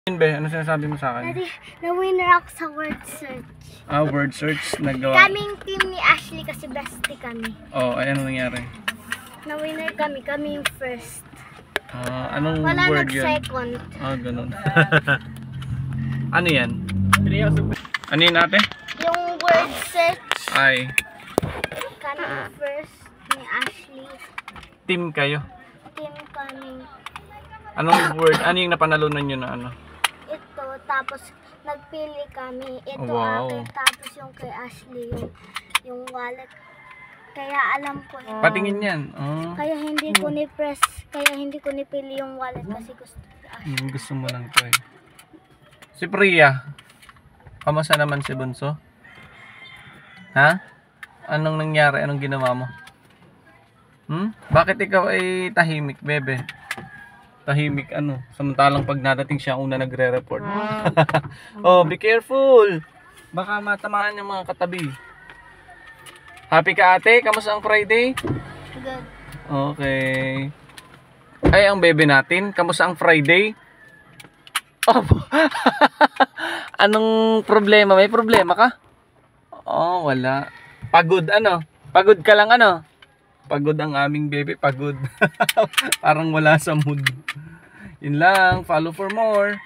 Be, ano sinasabi mo sa akin? Daddy, na-winner ako sa word search. Word search, nagawa. Kaming team ni Ashley kasi bestie kami. Ay ano nangyari? Na-winner kami yung first. Anong Wala word yun? nag-second. Ganun. Ano yan? Ano yun ate? Yung word search, Ay, kami first ni Ashley. team kayo. Team kami. Anong word? Ano yung napanalunan nyo na ano? Ito, tapos nagpili kami. Ito Wow. akin, tapos yung kay Ashley, yung wallet. Kaya alam ko. Patingin yan. Kaya hindi ko ni-press, kaya hindi ko nipili yung wallet kasi gusto ko Ashley. Gusto mo lang to eh. Si Priya. Kamusta naman si Bunso? Ha? Anong nangyari? Anong ginawa mo? Bakit ikaw ay tahimik, bebe? Tahimik ano? Samantalang pag nadating siya una nagre-report. Be careful! Baka matamaan yung mga katabi. Happy ka ate? Kamusta ang Friday? Good. Okay. Ay, ang bebe natin. Kamusta ang Friday? Anong problema? May problema ka? Wala. Pagod ano? Pagod ka lang ano? Pagod ang aming bebe, pagod. Parang wala sa mood. Yun lang, follow for more.